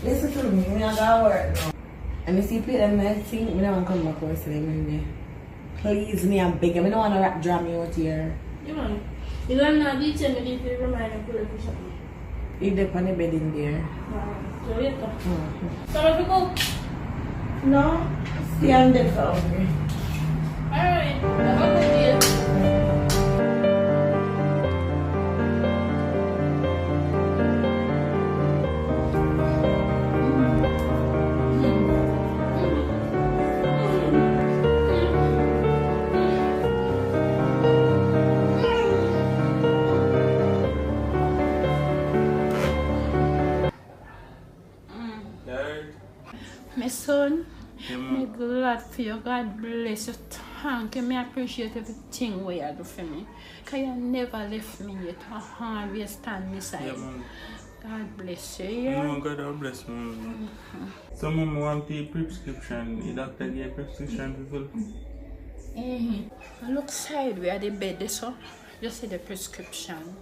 Listen to me, I gotta work now. And you see play them nice thing, I don't want to come back for Monday. Please, me, I'm begging. I don't want to drop me out here. You know, you don't know the tell me if you remind me to push up. If they're on the bed in there. So later. So if you go? No, see, I'm dead for hungry. Alright, have a good day. My son, I'm glad for you. God bless you. Thank you. I appreciate everything what you do for me. Because you never left me yet. You always stand beside me. God bless you. Yeah? No, God will bless me. Some of them want the prescription. The doctor gave prescription people. Look sideways at the bed, so you see the prescription.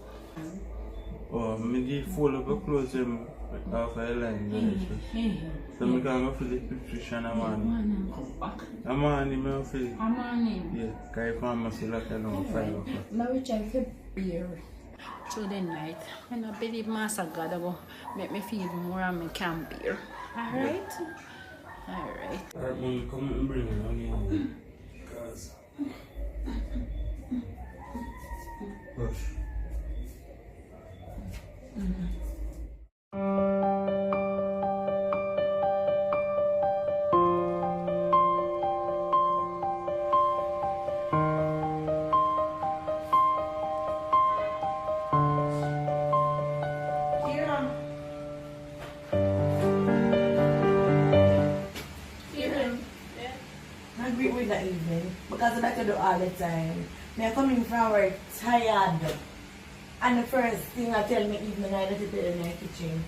Oh, I give fold up the clothes them off a line. So I can go for the prescription a morning. A morning, I feel it. A morning? Yeah, because if I'm still like around 5 o'clock. Now we try for beer. Through the night. When I believe Master God will make me feel more and I can beer. Alright? Alright. Alright, Mom, come and bring it again. Because... Push. Because I like to do all the time. I come in from work tired. And the first thing I tell me evening I let it in my kitchen.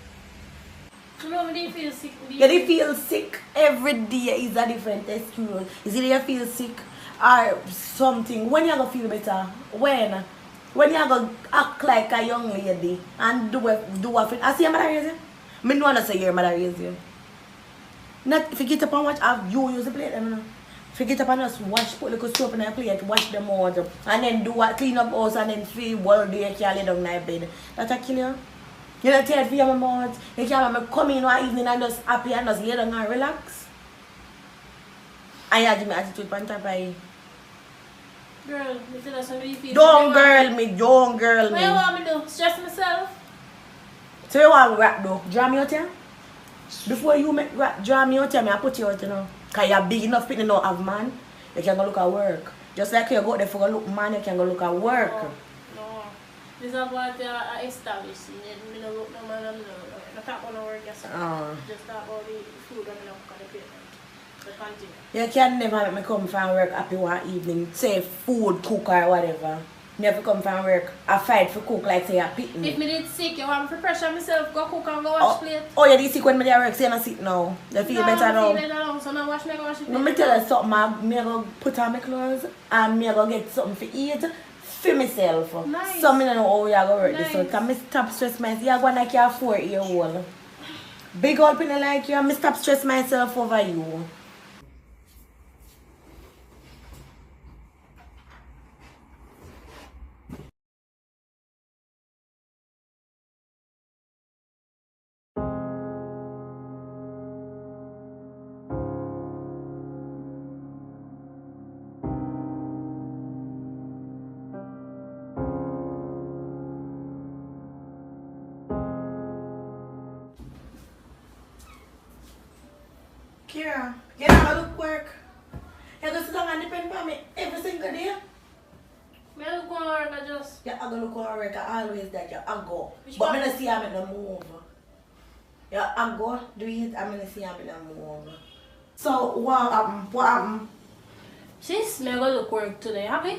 No, they feel sick. Yeah, they feel sick every day is a different excuse. Is it you feel sick or something? When you gonna feel better? When? When you gonna act like a young lady and do a thing? I see your mother raise you? I don't want to say your mother raise you. Not forget upon what you use the plate. Forget upon us wash, put little soap in a plate, wash them out, and then do what, clean up house and then feel well day you can't lay down in my bed. That'll kill you. You're not tired for your mouth. You can't come in one evening and just happy and just lay down and relax. And you have my attitude on top of you. Girl, you tell us somebody feel. Don't girl me, don't girl me. What you want me to do? Stress myself? So you want me rap though? Draw me out here? Before you make draw me out here, I put you out, you know. Because you're big enough, people don't have man, you can go look at work. Just like you go there for go look man, you can go look at work. No. This is what I established. I don't look no man, I talk about no work yourself. Just talk about the food and the payment. The continue. You can never make me come from work happy one evening, say food, cook or whatever. Never come from work, I fight for cook like say you're pitting. If me did sick, you want me to pressure myself, go cook and go wash plate. Oh, you did sick when me did work, so you're not sick now. You feel better now? I feel better now, so now wash me, go wash the plate. Let me tell you something, I'm going to put on my clothes and I'm going to get something to eat for myself. Nice. So I don't know how you're going to work Nice. this out. Because I stop stress myself. You're going like you're 4-year-old. Big old people like you, I stop stress myself over you. Kiera, get out of look work. You go sit down and depend on me every single day. Me look on work, I just... Yeah, I go look on work, I always that you I go. Which But one? I don't see I'm in the move. Yeah, I go, do it, I'm gonna see I'm in the move. So what happened? What happened? Sis, me go look work today, happy?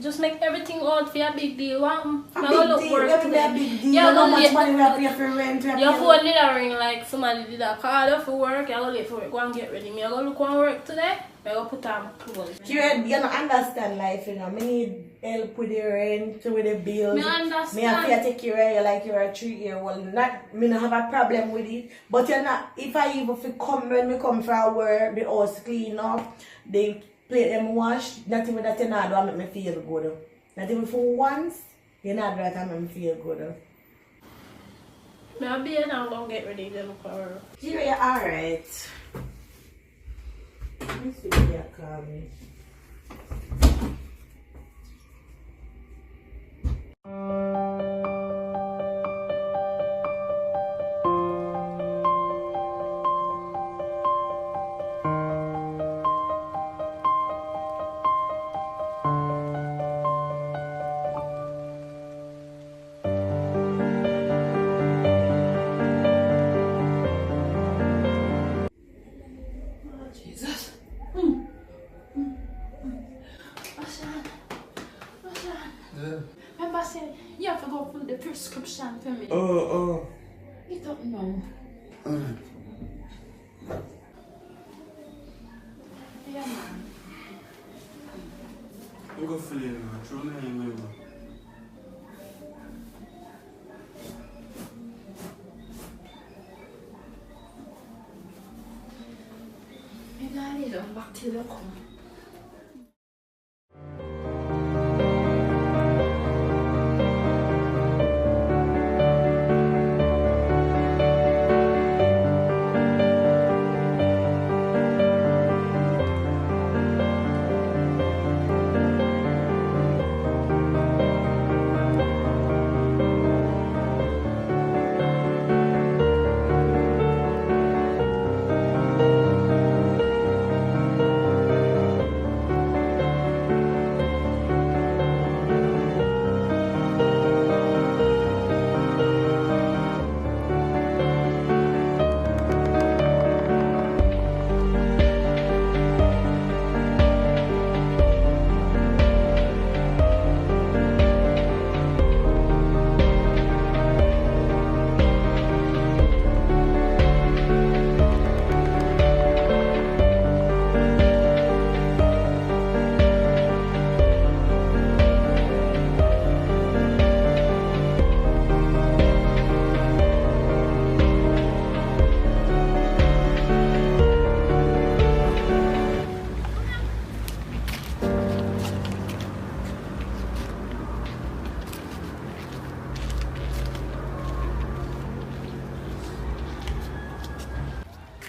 Just make everything out for a big deal. What? A big deal. A big deal. Yeah, how much money we have to pay for rent? Your phone did a ring like somebody did a call for work. I go late for work. Go and get ready. Me I go look on work today. I go put on clothes. Kiera, you don't understand life, you know. Me need help with the rent, with the bills. Me understand. Me have to take care of you like you're a 3-year-old. Not, me not have a problem with it. But you're not, if I even come when me come from work, the house clean up, they plate them wash, not even that you not do make me feel good. Not even for once, you not do that make me feel good. Me I'll be now go get ready then for work. Kiera, you're alright. Let me see if you call me. Remember say you have to go for the prescription for me. Oh. You don't know. Yeah, man. I'm going to fill in now. Throw me in now. Maybe I need them back till you come.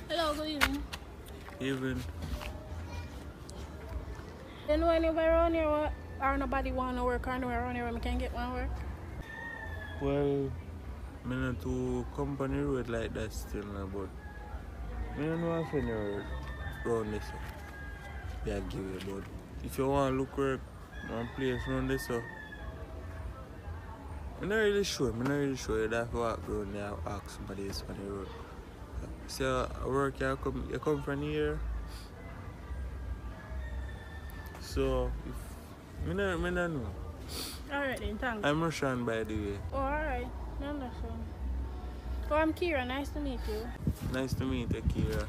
Hello, good evening. Even. You know anywhere around here or nobody want to work or anywhere around here where we can get one work? Well, I'm not to company road like that still now, but I don't know if any road this way. Yeah, give you, but if you want to look work, one place around this way, I'm not really sure. You'd have to walk around there and ask somebody else on the road. So, work you come from here. So, if I don't know. Alright then, thanks. I'm Russian by the way. Oh, alright. No, that's all. Oh, I'm Kiera. Nice to meet you. Nice to meet you, Kiera.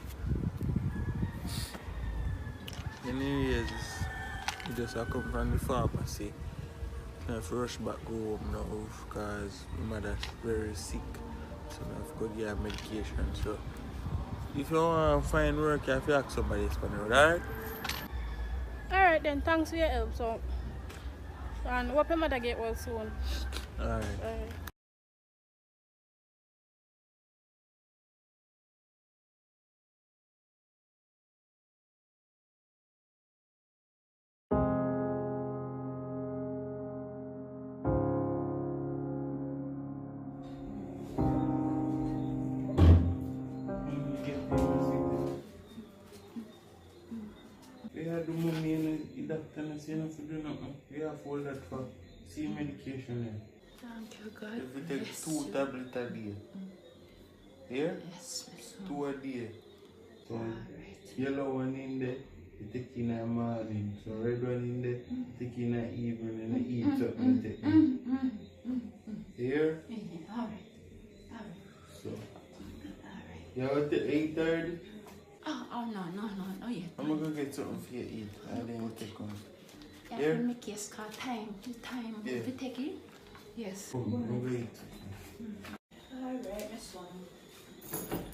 Anyways, we just come from the pharmacy. I have to rush back home now because my mother's very sick. So I have to go get her medication. So if you want to find work, you have to ask somebody else on the road, alright? Alright then, thanks for your help. So, and hope your mother get well soon. Alright. Alright. We had the money and the doctor and say not to do nothing. We have all that for see medication there. Thank you, God. If we take 2 tablets a day. Yeah? Yes, 2 a day. So yellow one in there, You take in the morning, so red one in the take in the evening and you eat something. Take here? Yeah, alright. So, you have to 8:30? Oh, no, yet. I'm gonna go get something for you to eat and then we'll take on. Yeah, Here? make your scar time. Yeah. If you take it? Yes. I'm gonna eat. Alright, this one.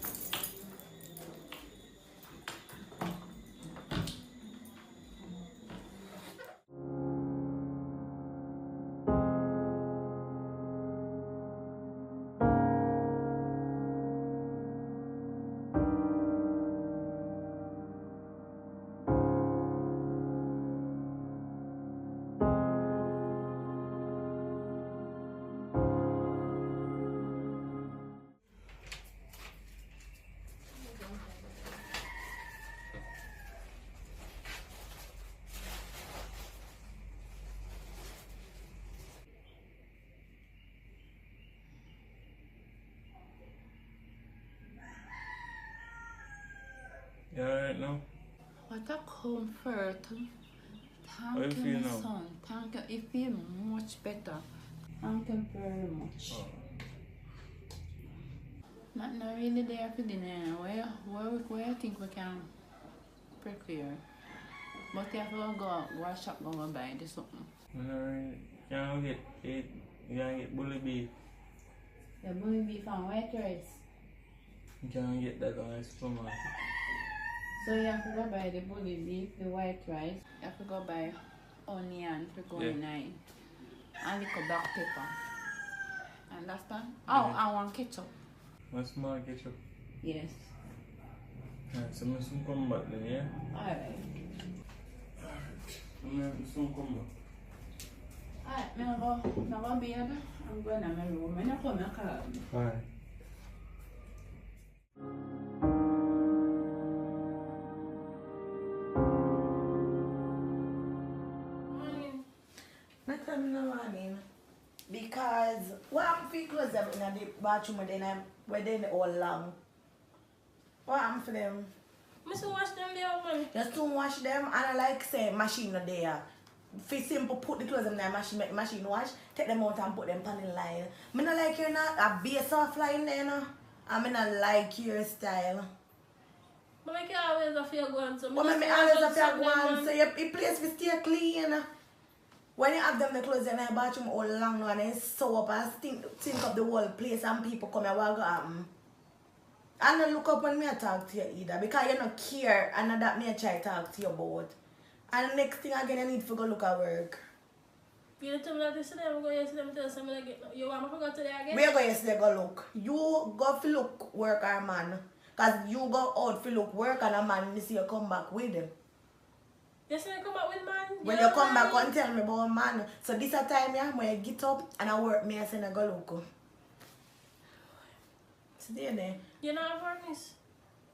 You alright now? What a comfort. How you Thank feel you, my now? son. Thank you. It feels much better. Thank you very much. Oh. Not really there for dinner. Where you think we can prepare? But you have to go wash up and buy this something. Alright. Can't get it. You can't get bully beef. The bully beef and white rice. You can't get that on the supermarket. So you have to go buy the bully beef, the white rice. You have to go buy onion to go in it. And little black pepper. Understand? Oh, Yeah. I want ketchup. One small ketchup. Yes. Alright, so I soon come back then, yeah? Alright. Alright. I soon come back. Alright, I'm going to bed. I'm going to my room. I'm not coming to call. Alright. Not tell me no morning. Because what I'm feeling close them in the bathroom where they all long. What I'm for them? Must wash them there, man. Just to wash them and I like say machine not there. For simple put the clothes in the machine, make the machine wash, take them out and put them on the line. I not like your not a base off line there no. I not like your style. But I can always have your go on so But me always have to go on so your place will stay clean. When you have them the clothes in the bathroom all long now and then sew up and stink up the whole place and people come here what go happen. And don't look up when me I talk to you either because you don't care and that me I try to talk to you about. And the next thing again you need to go look at work. You tell me that yesterday, I'm going yesterday, I'm telling somebody again. You want me to go today again? Where go yesterday go look? You go for look work or man. Cause you go out for look work and a man you see you come back with him. Yesterday come back with man. When you come back and tell me about man. So this a time yeah, when you get up and I work me I say I go look. Today there. You know how work is?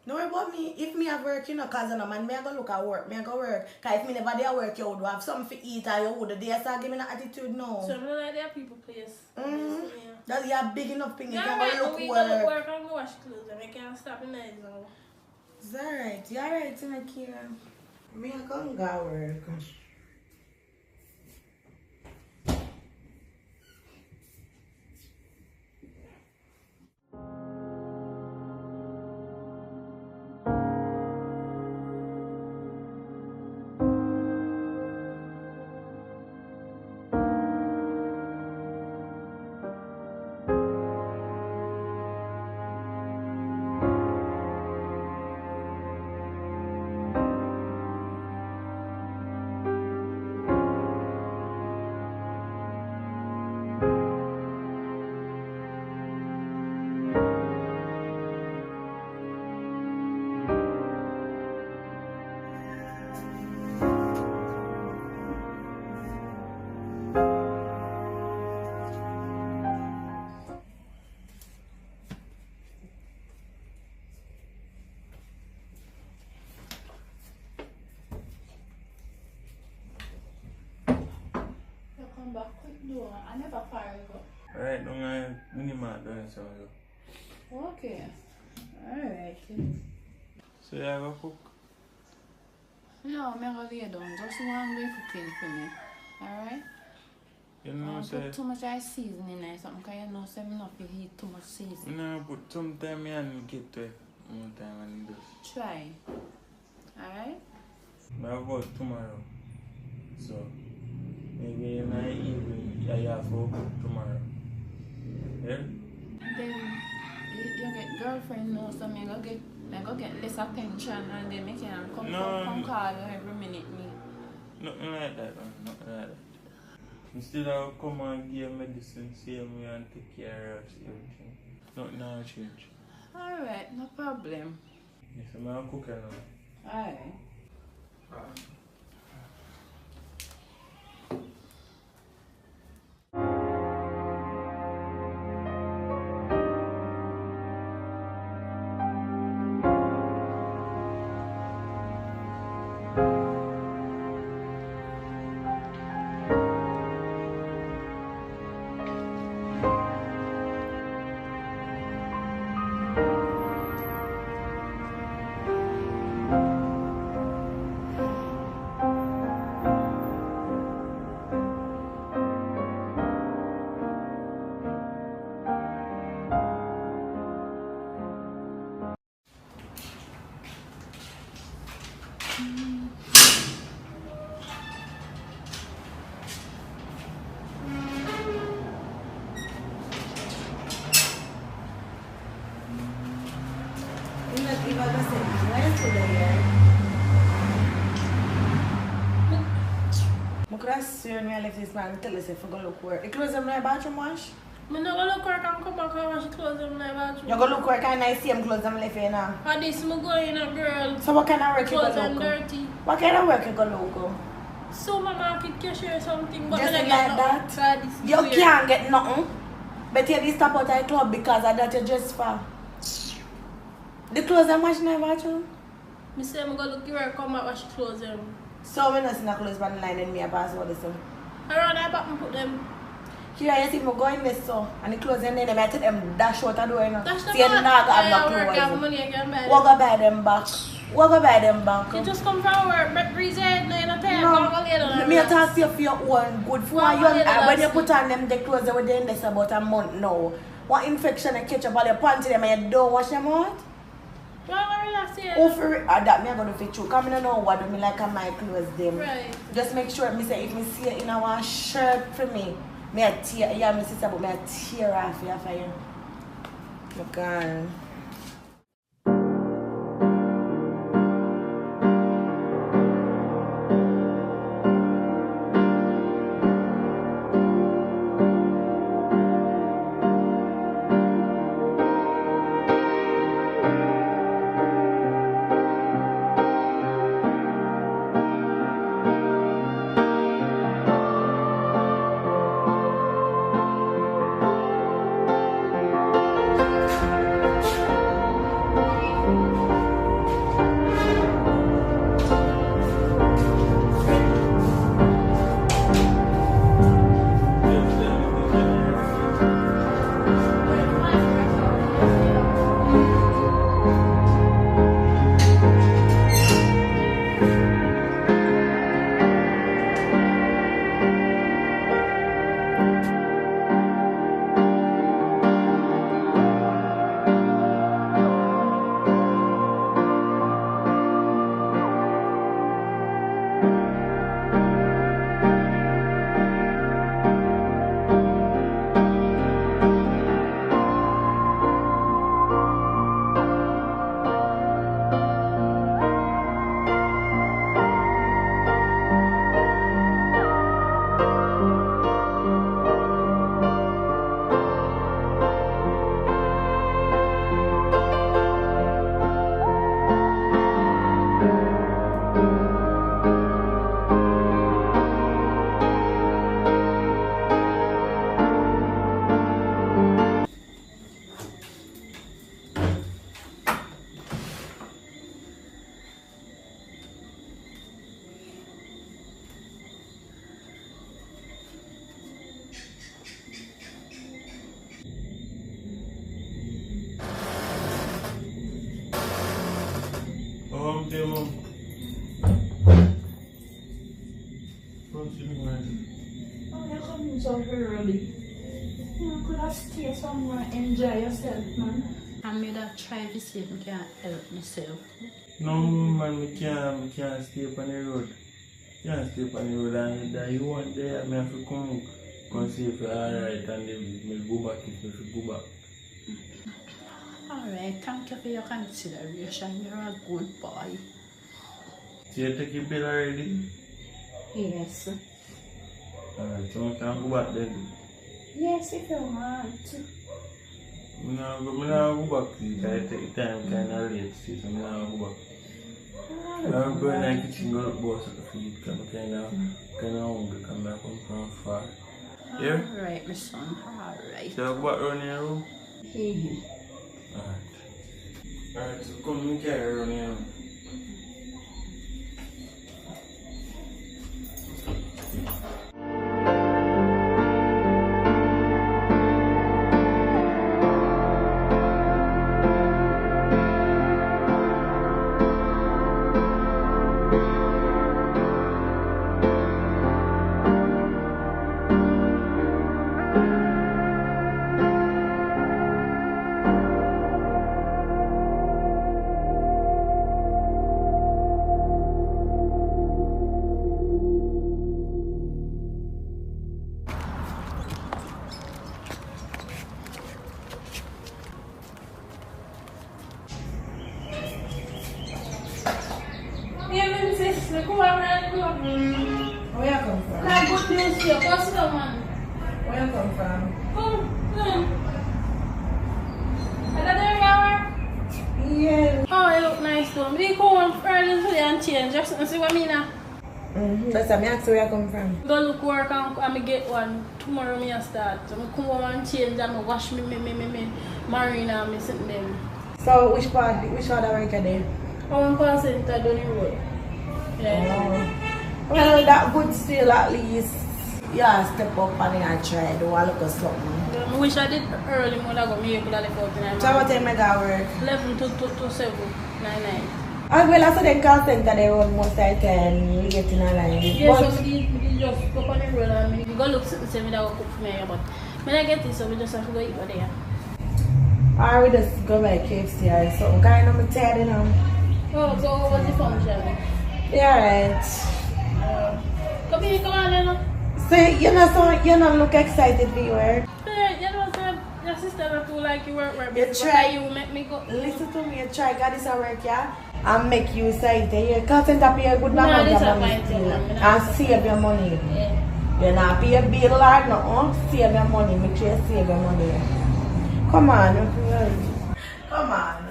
No worry about me. If me have work, you know, cause no man, me I go look at work. Me I go work. Cause if me never there work, you would have something to eat or you would there. So give me that attitude now. So I'm not like that people place. Mm-hmm. Yeah. That's you're big enough thing. You Yeah, can right. go look We work. go to work and go wash clothes and I can't stop in there. So. It's alright. You're alright, you know, Kiera. Me I come go work. Come back quick door. I never fire go. Alright, don't I minimal doing so. Okay. Alright. So you have a cook? No, I'm gonna lay down. Just one way for clean for me. Alright? You know, Put too much ice seasoning in something because you know say me not feel eat too much seasoning. no, but sometimes I get to it. One time and just. Try. Alright? I'll go tomorrow. So maybe in the evening I have to cook tomorrow. Yeah? Then you get girlfriend now, so I go get less attention and then me can come call you every minute me. Nothing like that, man. Nothing like that. Instead of come and give medicine, same way and take care of everything. Nothing will change. Alright, no problem. Yes, I'm cooking now. Alright. I could have sworn I left this man and tell us if I go look work. The clothes them in the bathroom wash? I don't go look work and come back and wash the clothes in my bathroom. You go look work and I see them clothes them left here now. For this, I go in a girl. So what kind of work you go Clothes them look? dirty. What kind of work you go look? So my market cashier or something, but Just I like get that? for this You year. can't get nothing. But you stop out of the club because of that you just for. The clothes them wash in the bathroom? I say I'm going to look work, come back wash the clothes them. So when I see the clothes on the line and me a pass all this. Around that back and put them. Here you see me going this so and the clothes in there, I take them dash out the door, you know. That's the See you not have work, I have no money, clothes. I can buy What them. go buy them back? What go buy them back? You just come from work, but breeze head, no, you're not tired. Go lay down and Me relax. talk to you for your own good for Well, you. well, yeah, When you that's put on them the clothes, they were in this about a month now. What infection you catch up all your pants them and you don't wash them out? Well, relax here. Oh, for that me I gonna fit you. Come in and know what do me like on my clothes them. Right. Just make sure me say if me see you in our shirt for me I tear yeah me sister but me I tear off here for you. Look on. you're coming so early. You could have stayed somewhere and enjoy yourself, man. I made a try to see if I can help myself. No, man, we can't stay on the road. Can't stay on the road, and you want there, I have to come see if you're alright, and then we'll go back if we go back. Alright, thank you for your consideration. You're a good boy. So you take your bill already? Yes. Alright, so we can go back then. Yes, if you want. I'm not go back because I take time kind of late, so I'm not go back. I'm going to the kitchen, go to the boss at the feed, because I'm kind of hungry, come back from far. Yeah? Alright, my son, alright. So I go back around your room? Alright. Alright, so come and carry around your room. Where you come from? Nah, good news here. What's the man? Where you come from? Is that the ring? Yeah. Oh, it look nice though. We go on early today and change. Just see what I mean now. That's why I asked where you come from. Go look work and I get one. Tomorrow me start. So I come home and change and I wash me marina and me sitting there. So which part of work are there? I want to pass it down the road. Yeah. Well, that good still at least. Yeah, step up and I try do a look at something. Yeah, I wish I did early when I got me able to live out in So what time I got work? 11 to 7, 9. Well, I saw the call center they run most of the time. We get in a line. Yeah, But so we just go on the road and we go look and say me that will cook for me. But when I get this, so we just have to go eat over there. or we just go by KFC or something. Kind of tired, you know. Oh, so what was the function? Yeah, right. Come here, come on, you know. So you not look excited for your work. You know, so your sister don't feel like you work. You try. You make me go. Listen to me, you try got this at work, yeah? And make you excited. You call center pay a good No, amount this of is money fine, still. too. And save your money. Yeah. You're not pay a bill or nothing. Save your money. Make sure you save your money. Come on. Come on.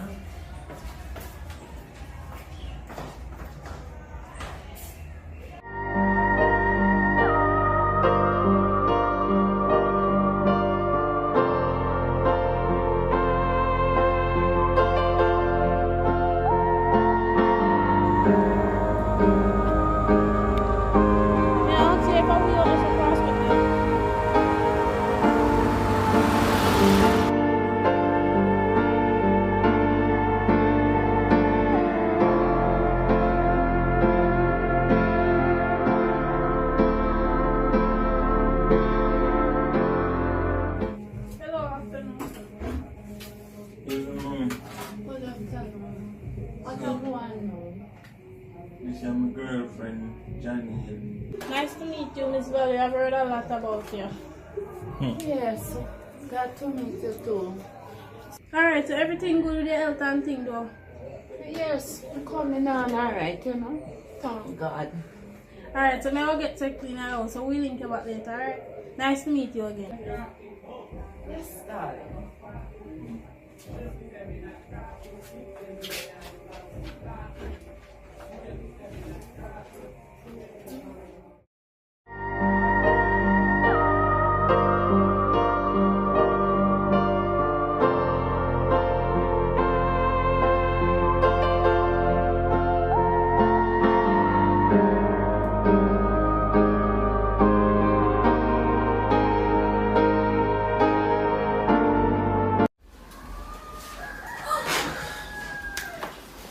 This is my girlfriend, Johnny. Nice to meet you, Miss Valley. I've heard a lot about you. Yes, glad to meet you too. Alright, so everything good with the health and thing though? Yes, I'm coming on alright, you know. Thank God. Alright, so now I'll get to clean our house, so we'll link you back later, alright? Nice to meet you again. Yes, darling.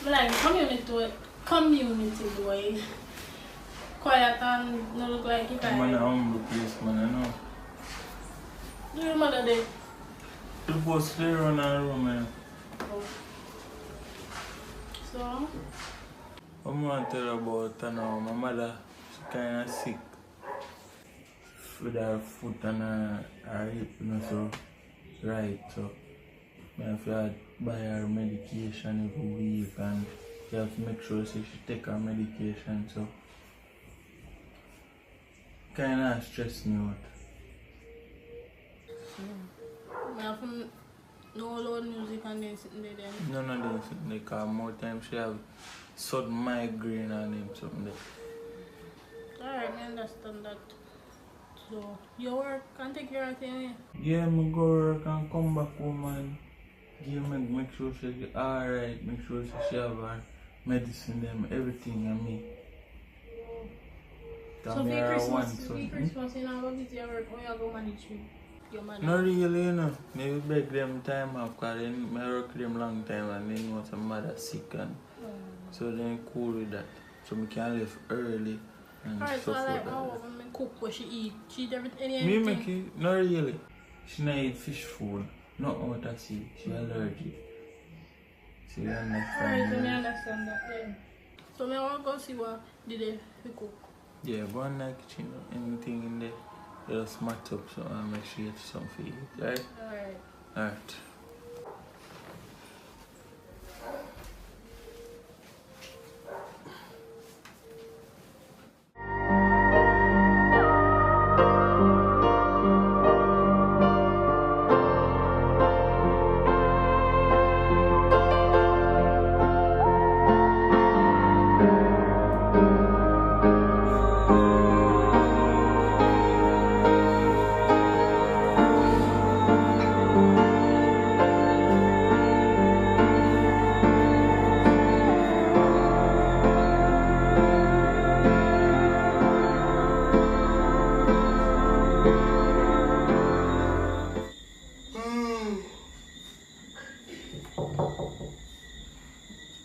Like community boy, quiet and not look like if I'm in a humble place, man, I know. Do your mother there? The boss clear on our room, man. Oh. So? I'm going to tell you about now. My mother, she kind of sick. With her foot and her hip, you know, so right, so I have to buy her medication every week and you have to make sure she take her medication, so kind of stress me out. I have no loud music and then sitting there then? None of them sitting there, because more time she have sudden migraine and them something there. Alright, I understand that. So, you work and take care of things? Yeah, I go work and come back home and make sure she's alright, make sure she have her medicine, them, everything, and me. So, for Christmas, you know, what is your work? How you go manage with your mother? Not really, you know. Maybe beg them time off because I work them long time and then want some mother sick and so then cool with that. So we can leave early and alright, stuff so I like like how that. women cook what she eat. She eat anything? Me make it, not really. She not eat fish food, not out of sea. She allergic. So you understand? Alright, so I understand that then. So I want to go see what did they cook. Yeah, go in the kitchen, anything in there. Just match up so I'll make sure you have something for you, right? Alright. Alright.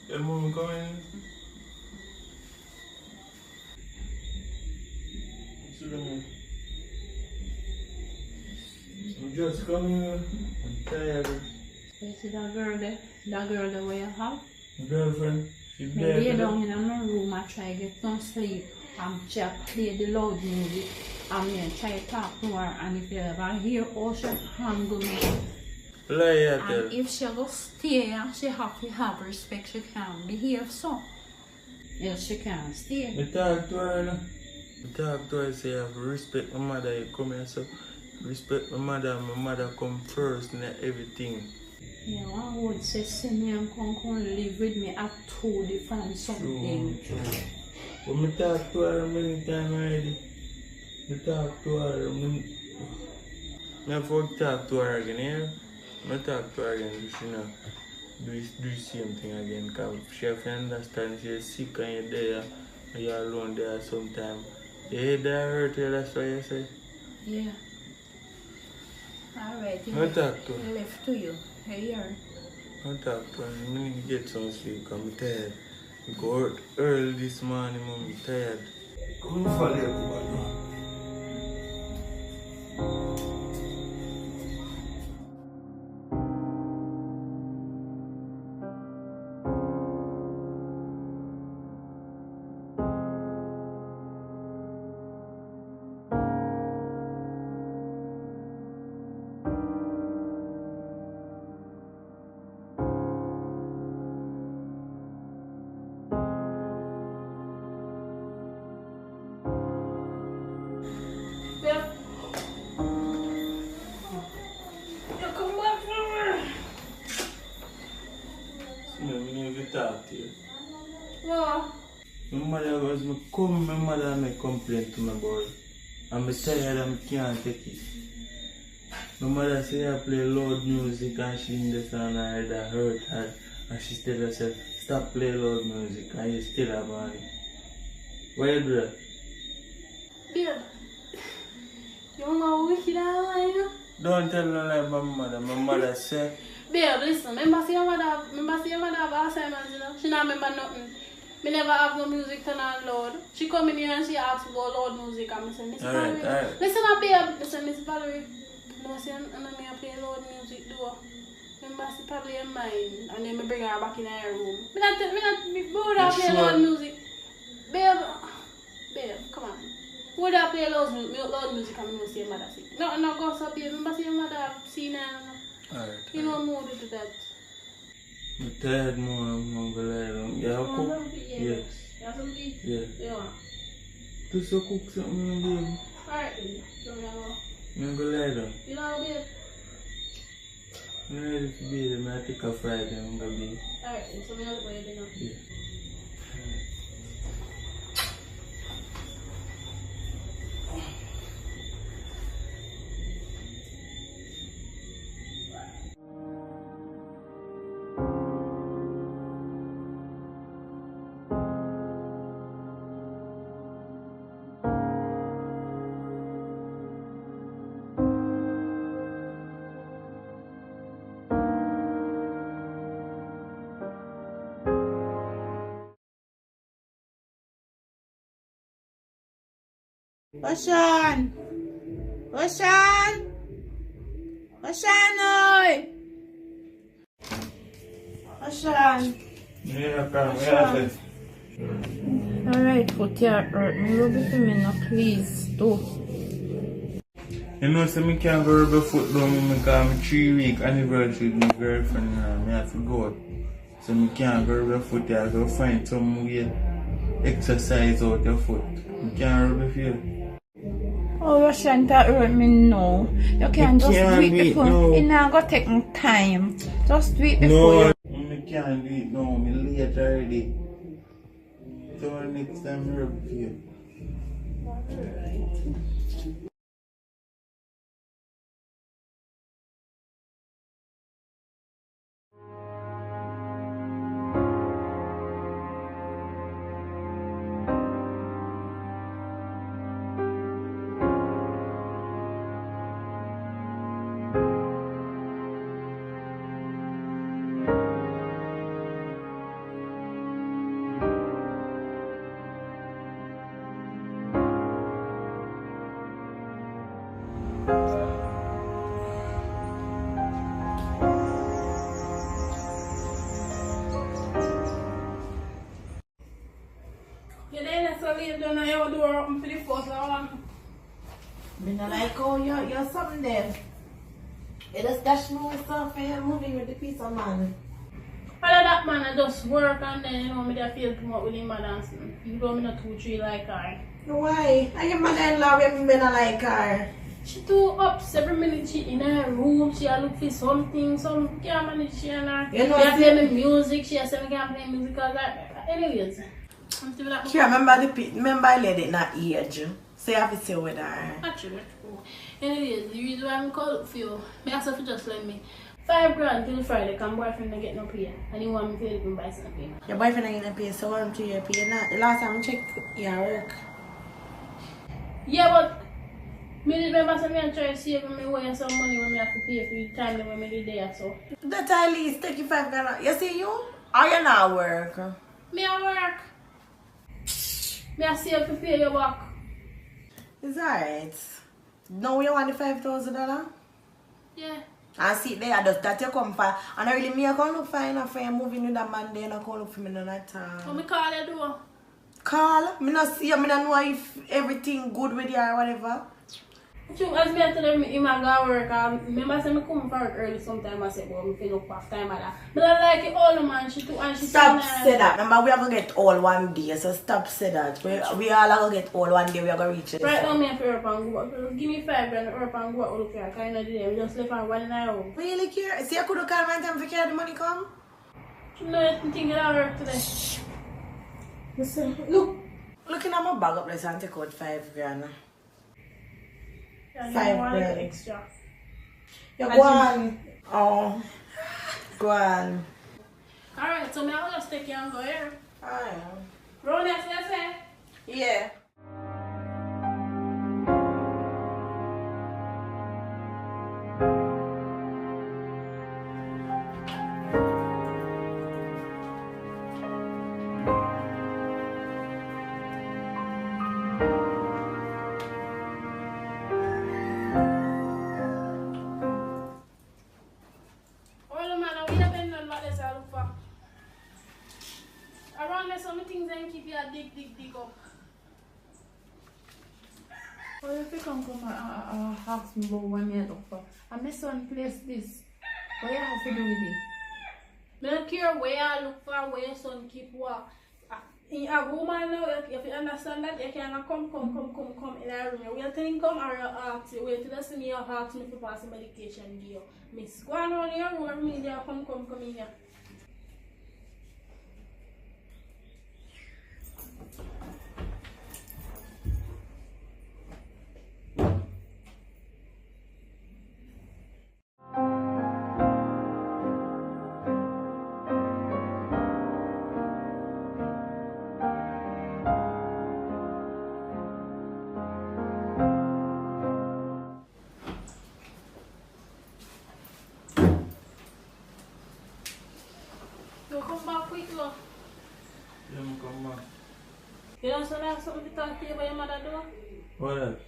Your mom coming? I'm just coming. I'm tired. You see that girl there? That girl there where you have? Girlfriend, she's Me there. lay down in my room and try to get some sleep. And she play the loud music. And me try to talk to her. And if you ever hear how she handle me. Lie, And if she go stay and she have to have respect, she can behave so. Else she can't stay. I talk to her, no? I talk to her, say I have to respect my mother. You come here, so respect my mother come first in everything. Yeah, one would say, send me and come live with me at 2 different something. True. But I talk to her many times already. I talk to her. I have to talk to her again, yeah? I talk to her again, you know, do the same thing again, because she have to understand she's sick and you're there, and you're alone there sometimes. Your head hurt you, that's what you say? Yeah. Alright, I talk to her. left to you. Here. I talk to her. I need to get some sleep because I'm tired. I go work early this morning, I'm tired. Come on, follow you, talk to you. What? My mother was come, my mother make complaint to my boy. I'm tired and I can't take it. My mother say I play loud music and she in the sound and that hurt her. And she tell herself, stop playing loud music and you still have money. Why you do that? Babe, you know wicked and lying. Don't tell no lie about my mother. My mother say, Babe, listen, remember see your mother have Alzheimer's, you know? She not remember nothing. Me never have no music turn on loud. She come in here and she asks about loud music and I say, Miss Valerie, listen up here. I say, Miss Valerie, no, say, and I play loud music though. Remember, she probably in mine and then me bring her back in her room. Me not play loud music. Babe, come on. Would I play loud music and me say mother sick? No, go so babe. Remember say mother have seen her. Alright. You know more to do that. I'm tired more, I'm gonna lie down. You have cook? Yes. You have some tea? Yeah. Yeah. Just to cook something, baby. Alright then. So me go. I'm gonna lie down. You know babe? I'm ready to be there, I take a Friday, I'm gonna be. Alright then. So me go to dinner. Yeah. Ocean! Oi! Ocean! Yeah, come, Alright, foot you hurt me. Rub it for me now, please. Do. You know, so I can't go rub a foot down because I'm 3-week anniversary with my girlfriend now. I have to go out. So I can't go rub a foot there. I go find some way exercise out your foot. I can't rub it for you. Oh, Russian, that hurt me now. You can't just do it before. No. It's not going to take time. Just do it No, before. I can't do it now. I'm late already. So next time I rub it for you. You then so leave down your door open for the first one. Me not like, oh, you're something there. You just dash me with stuff and you're moving with the piece of man. Other that man, I just work and then, you know, me just feel come up with him and dancing. You know, me not 2-3 like her. Why? I your mother-in-law when me not like her. She too ups every minute she in her room, she a look for something, some can't manage she and her. You know, she a play me music, she a say me can't play music because anyways. I'm still like Remember I let it not age. So you have to stay with her. actually. Anyways, the reason why I'm called for you, me ask her to just lend me $5,000 till Friday, because my boyfriend don't get no pay. And he want me to help him buy something. Your boyfriend ain't gonna pay, so I'm to your pay. The last time I checked your work. Yeah, but me remember some me try to save me away some money when me have to pay for the time that when me did there, so. That at least take you $5,000. You see you? Or you not work? Me a work. Me a save to pay your back. It's alright. Now you want the $5,000? Yeah. And see there, that you come for. And I really me I can't look for enough for you moving with that man there, I can't look for me none at all. So me call you do. Call? Me not see you, me not know if everything good with you or whatever. True, as me I tell him, him a go work, remember say me come for work early sometime, I say, well, me feel up half time of that. But I like it all, man, she too, and she Stop say that. Remember we are gonna get all one day, so stop say that. We all are gonna get all one day, we are gonna reach it. Right now, me have to up and go up. Give me $5,000 up and go up, look here, kind of day. We just left and one in our home. Really care? See, I could have called my time to carry the money come? No, I think it'll work today. Listen, looking at my bag up there and take out $5,000. Yeah, $5,000 extra. You go on. Oh, go on. Alright, so now I'll just take you and go here. Alright. Roll next, let's say. Yeah. dig up. Well, if you come ask me about what I look for, and my son place this, what you have to do with it? I don't care where I look for, where your son keep work. In a room now, if you understand that, you can come in a room. You tell him come or you ask you, wait till you see me, you ask me to pass the medication to you. Miss, go on in your room, me there, come in here. You come back quick, love. Yeah, I'm come back. You don't say have something to talk to you about your mother, do? What?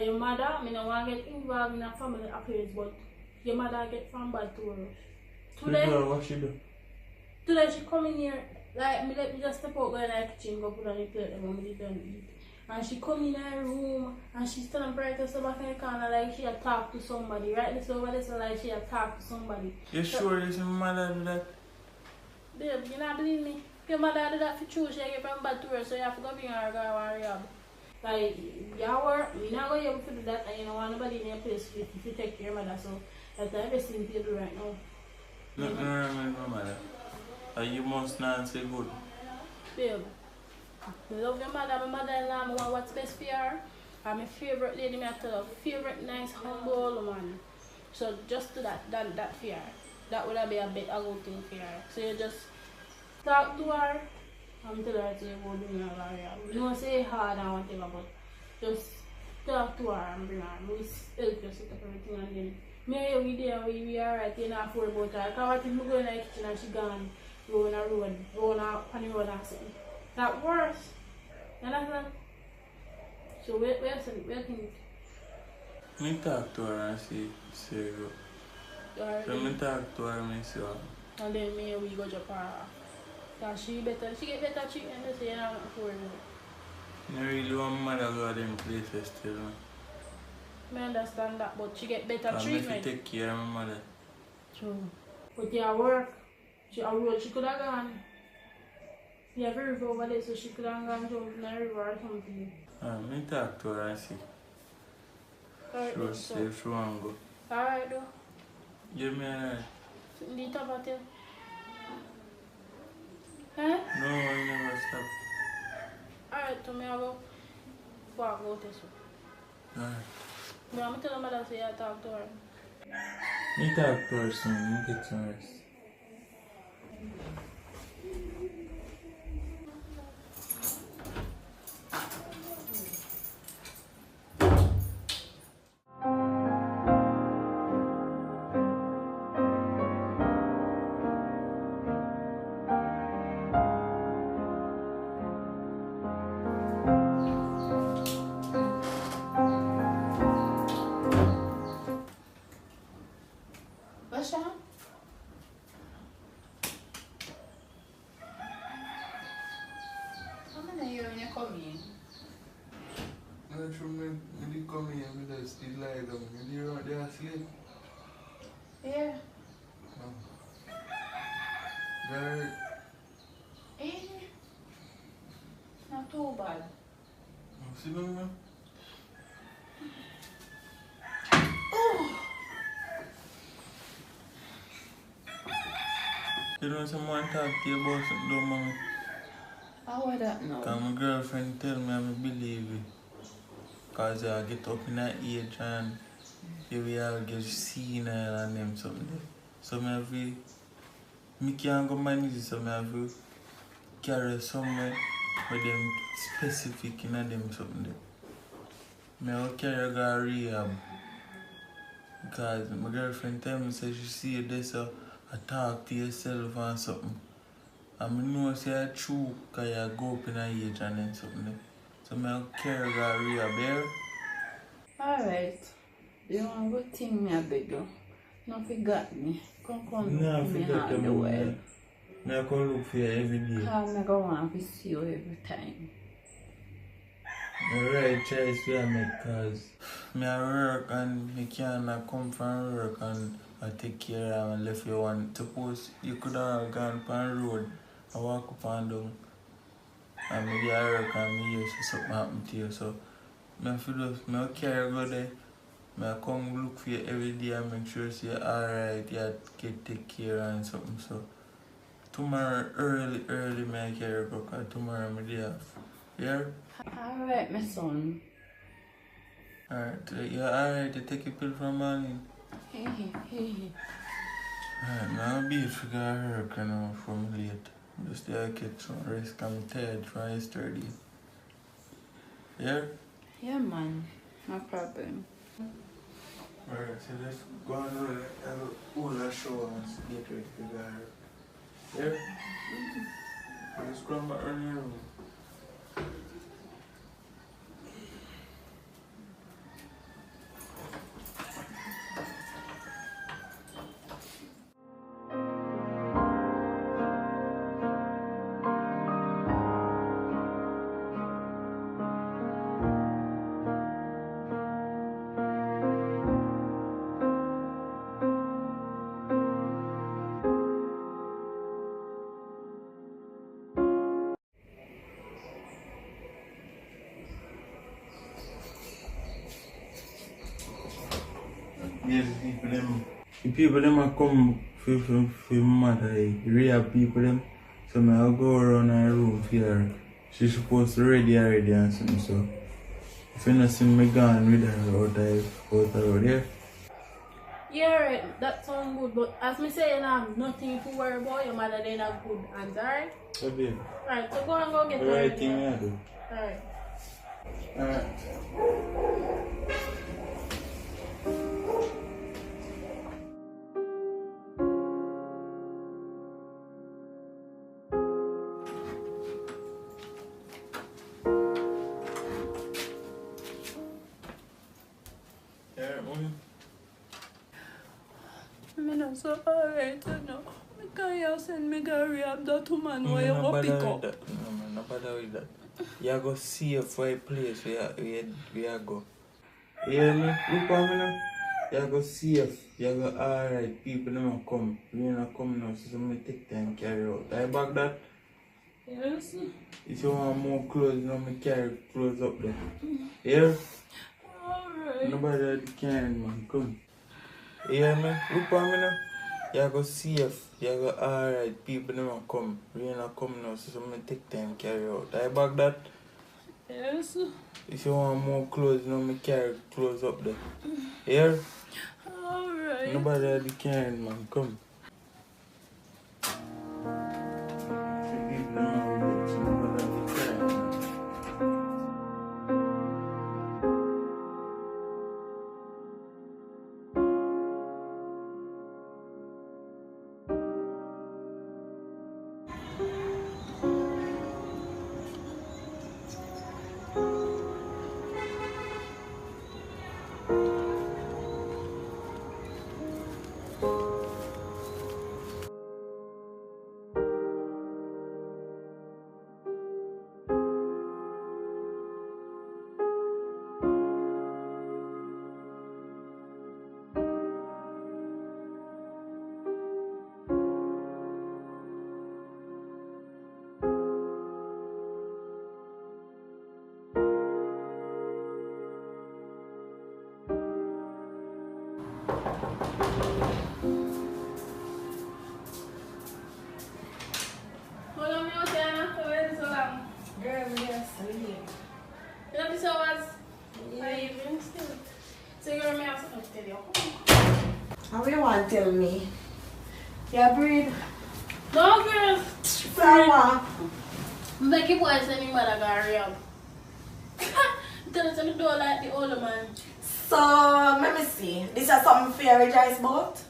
Your mother, I don't want to get involved in a family affairs, but your mother get from bad to worse. Today, What she do? today she come in here, like, let me just step out, go in the kitchen, go put on the plate, and we didn't eat. And she come in her room, and she stand right to back in the corner, like she had talk to somebody, right? This over there, so like she had talk to somebody. You sure this your mother do that? Babe, you not believe me? Your mother did that for true, she get from bad to her, so you have to go bring her and go and rehab. Like, you work, you're not going to be able to do that, and you don't want nobody in your place if you take care of your mother, so that's the best thing you do right now. Nothing wrong with my mother. You must not say good. Babe, I love your mother, my mother-in-law, I want what's best for her. And my favorite lady, I tell her, favorite nice, humble woman. So just do that for her. That would be a good thing for her. So you just talk to her and tell her to go bring her area. You don't say hard and whatever, but just talk to her and bring her. We help you set up everything and then maybe we there, we alright, you not worry about her. Because what if we go in the kitchen and she gone, go on a road, go on the road and something. That worse. You understand? So wait think. Me talk to her and see you. So me talk to her and see her. And then me we go drop her off. Cause she get better treatment, so you not have to worry about it. I really want my mother go to them places still. I understand that, but she get better I treatment. to take care of my mother. True. But yeah, work. She could have gone. Yeah, very river over there, so she could have gone to the river or something. Me talk to her and see. Alright, Sure, so. see if she want to go. Alright, though. Give me a Need to about it. Huh? No, I never stop. Alright, so me I go walk out this way. Alright. But I'm telling my mother say I talk to her. Me talk to her soon, me get some rest. I come here, I just still lie down. You there asleep? Yeah. No. There. Not too bad. Sit down now. You know someone talk to you about something, don't mommy? How would that know? Because my girlfriend tell me I believe it. Because I get up in that age and we all get senile and them something. So I can't go manage it, so I have to carry somewhere with them specific in them something. I have to carry go rehab. Because my girlfriend tell me say she see you there, so I talk to yourself and something. And I know say it's true because you go up in that age and then something. So I have to carry go rehab there. Alright. You want good thing me I beg you. Don't forget me. Come No, me forget all the way. I come look for you every day. I go want to see you every time. The right choice we make cause I work and I can't come from work and I take care of and left you one. Suppose you could have gone on the road and walk up and down and maybe I work and me used to something happen to you. So I feel I carry go there. I come look for you every day and make sure you're alright, you get take care and something. So tomorrow early I carry go because tomorrow I'm day off. Yeah? Alright, my son. Alright, you're alright to take a pill from morning? Hey. Alright, now I'll be if you got work from late. Just there get some rest, I'm tired from yesterday. Yeah? Yeah, man. No problem. Alright, so let's go on over and hold a show and get ready if you got work. Yeah? Let's go back early room. Yeah, the people them are come for mother, real people them. So I'll go around her room for her. She's supposed to ready already and something, so if you not see me gone with her out there. Yeah, right, that sounds good, but as me say, you have nothing to worry about, your mother then have good hands, alright? So babe. Alright, so go and go get The her. right thing I do. Alright. Alright. I'm not so alright, you know. You send me to rehab that woman where you go pick up. No man, no bother with that. You go see her for a place where you go. You hear me? Look at me now. You go see her. You go alright. People don't come. We don't come now, so I'm take time carry out. I back that. Yes. If you want more clothes, you know me carry clothes up there. Here? Alright. Nobody can man. Come. You hear me? Look at me now. You go safe, you go alright, people don't come. We don't come now, so I'm take time carry out. I back that. Yes. If you want more clothes, you know me carry clothes up there. Here? Alright. Nobody can man, come. People don't so nobody can. Hold on, me out here, I'm waiting so long. Girl, we are sleeping. You know this hours? Yeah. Even still. So you're me have something to tell you. How you want to tell me? Yeah, breed. No, girl. Sour. Make your boy send him mother go real. Tell us to do like the older man. So, let me see. This is something for you rejoice about?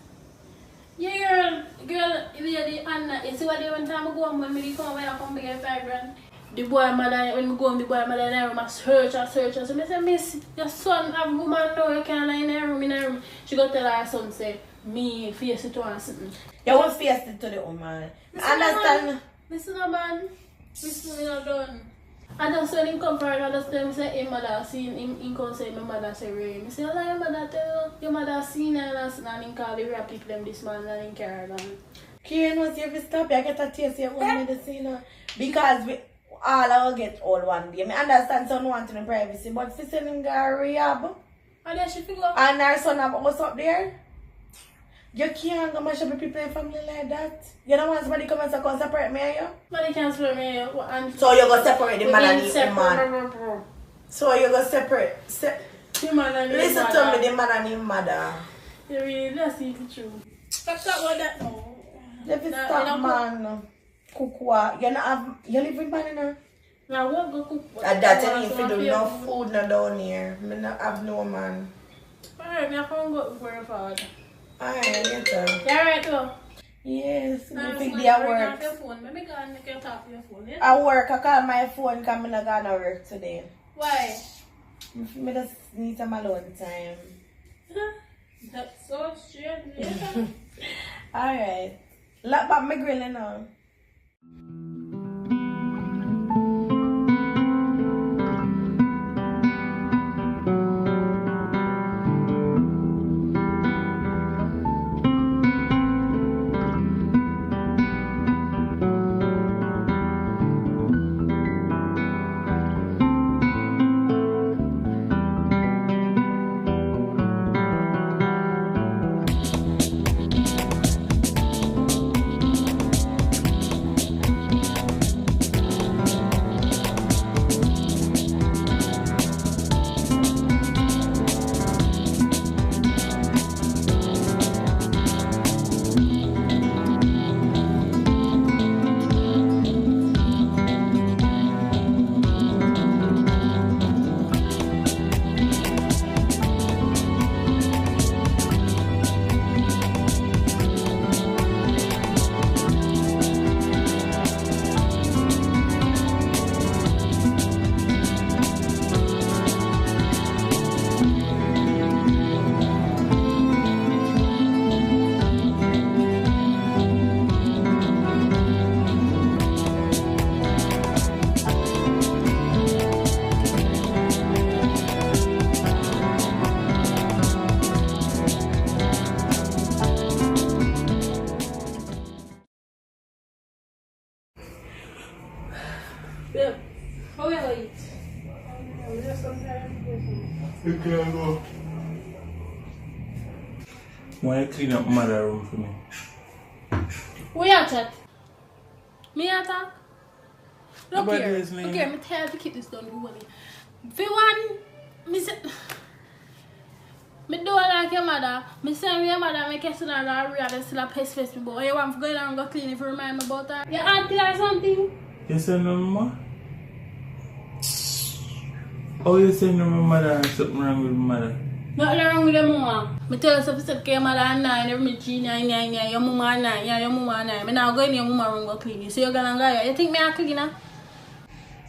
Yeah, girl, the Anna, you see what they one time ago when me come over here come get 5 grand? the boy mother, when we go in the boy mother in the room, I search. So I say, miss, your son have a woman now, you can't lie in the room. She go tell her son, say, me face it to her something. You want face it to the woman. Understand? Listen, man. Listen, we not done. I just when him come for her, I just tell him say him mother seen him come say my mother say rain. I say, Allah, your mother tell your mother seen her and him call the rap people them this man and him carry on. Kiera knows if you stop, you get a taste of your own medicine. Because we all will get old one day. I understand son wanting in privacy, but if you send him to rehab, And then she figure and her son have us up there, you can't go mash up people in family like that. You don't want somebody come and say, come separate me and you? Somebody can separate me and So you go separate the man and the woman. So you go separate. The man and the Listen to me, the man and the mother. You really let's see the truth. Talk about that now. If it's stop man, cook what? You live in man. Now what go cook? That I need to do no food no down here. I not have no man. Alright, me I can't go for father. Alright, yes sir. You alright though? Yes, Now I think they are work. your phone. Maybe go and make you talk to your phone, yeah? I work, I call my phone because I'm not going to work today. Why? I just need some alone time. That's so strange. Yeah. Alright. Lock back my grill now. Yeah. How will I eat? You can go. Why you clean up mother room for me? Who you chat? Me attack? Look Nobody here. listening. Okay, me tell you to keep this done. For one, me say, me do like your mother. Me say your mother make you sit down and read still a pace face me, but you want to go down and go clean if you remind me about her. Your auntie or something? You say no more? Oh, you say no more mother and something wrong with mother? Nothing wrong with your mama. I tell you something said your mother and 9, every me 3, 9, your mama and 9, yeah, your mama and 9. I now go in your mama room go clean. So you're gonna go. You think me a cleaner?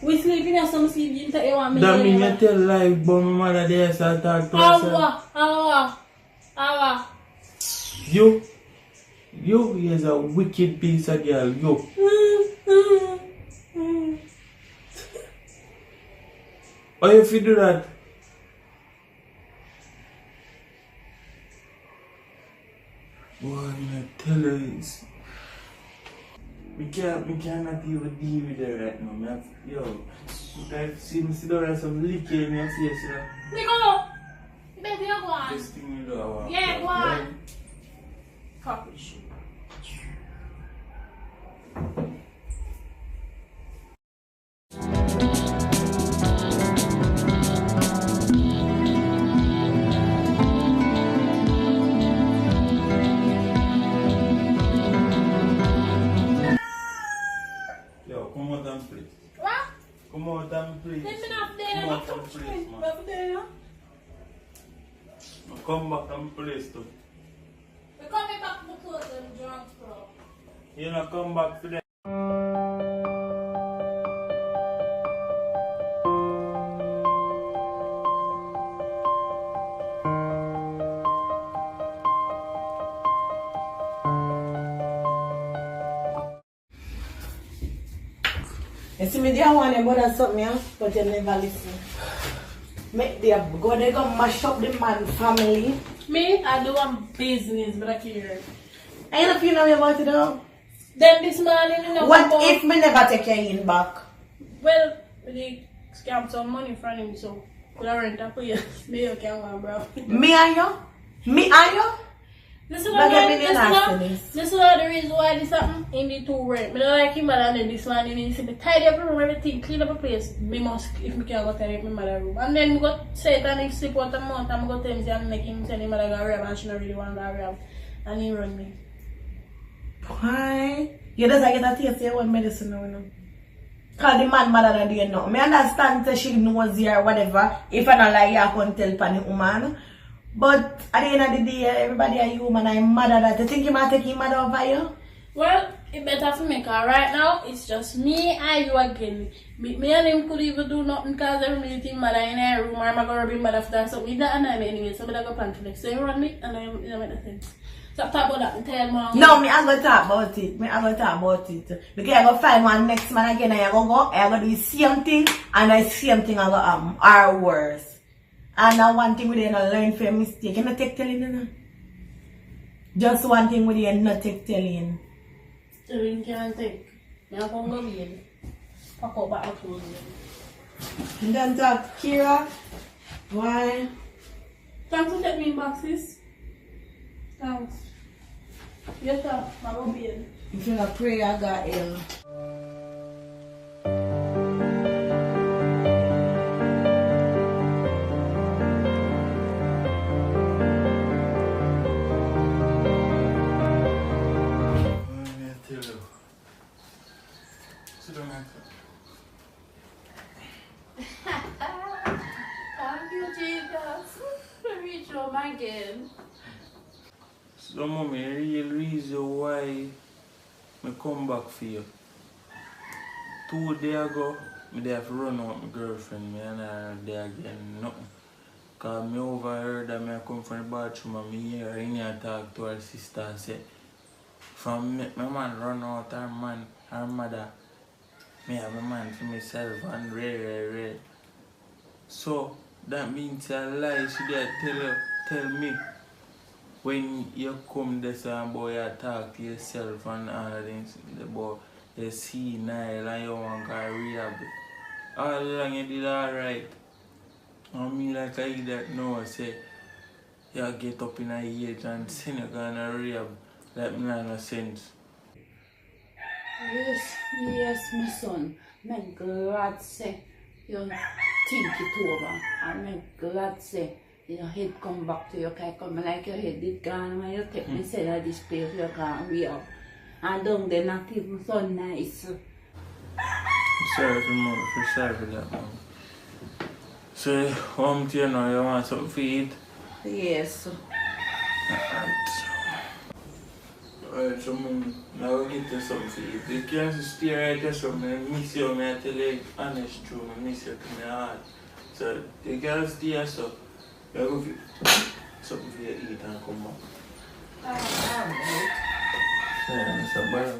We sleeping or some sleep, you think you want me to that mean you tell lie about my mother there, so I talk to herself. Awa. You is a wicked piece of girl, you. Why if you do that? Well, I tell you, we cannot even deal with it right now. I see me sit down and some liquor in your face, you know. Nico! You better go on. This thing you do. Yeah, go on. Fuck this shit. Yo, come out and play. What? Come out and play. Let me not play. Come out and play, man. Come back and play stuff. We're coming back to the clothes and drunk, bro. You know, come back to them. You see me there one them brother something, yeah? But you never listen. Make them go, they go mash up the man family. Me, I do one business, but I can't. I don't feel no way about it though. Then this morning, you know. What if me never take your in back? Well, they scam some money from him, so could I rent a place? Me, you can go, bro. Me and you? Me and you? This is the reason why this happened in the two rent. I don't like him, but then this one, and he said, tidy up the room, everything, clean up the place. Me must, if me can go tidy up my mother's room. And then we got Satan, if sleep out a month, and I go tell him, and make him tell him that I got rap, and she don't really want to rap. And he run me. Why? You just get a taste of one medicine now, you know. Cause the man mother than you know. Me understand that she knows you or whatever. If I don't like you, I can't tell pani woman. But at the end of the day, everybody are human. I'm mad at that. You think you might take him mad over you? Well, it better for me, cause right now it's just me and you again. Me and him could even do nothing because everybody think mother in a room or I'm gonna be mother for that. So we don't know me anyway, so we don't go plan to next. So you run me and I don't make the sense. Stop talking about that and tell mom. No, me I'm gonna talk about it. Because I go find one next man again and I go do the same thing and the same thing I go or worse. And now one thing we didn't learn from mistake. You not take telling you know? Just one thing we didn't not take telling. So you can't take. I'm gonna go in. Pack up back to you. And then talk Kiera. Why? Thanks for taking me back, sis. Thanks. Yes, sir. I'm gonna be in. If you not pray, I got ill. Thank you, Jesus. Reach home again. So, mommy, the real reason why I come back for you. 2 days ago, I have to run out with my girlfriend, and I there again, nothing. Because I overheard that I come from the bathroom and I hear her talk to her sister and say, from my man run out her mother, me have a man for myself and rare. So that means a lie she did tell me when you come this boy you talk to yourself and all things the boy you see Nile and you want to rehab. All along you did alright. And me like I that know say you get up in a age and say you're gonna rehab. That makes no sense. Yes, my son. I'm glad say you think it over. And I'm glad say your head come back to you. Come like your head did gone when you take me say that this place you can't rehab. And down there not even so nice. Sorry for that, mom. So, home to you now, you want something to eat? Yes. Alright, so mom, now I'll get you something to eat. You can't stay right there, so I miss you, I tell you honest truth, I miss you to my heart. So, you can't stay here, so you'll go get something for you to eat and come back. Yeah, so bye.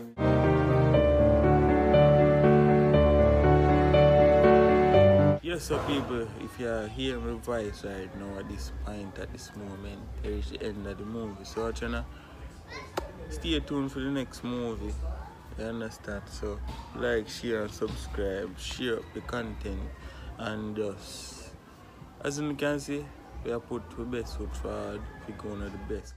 Yes, so people, if you are hearing my voice right now at this point, at this moment, there is the end of the movie. So, stay tuned for the next movie. You understand? So, like, share, and subscribe, share up the content, and just, as you can see, we have put the best foot forward, we're going to the best.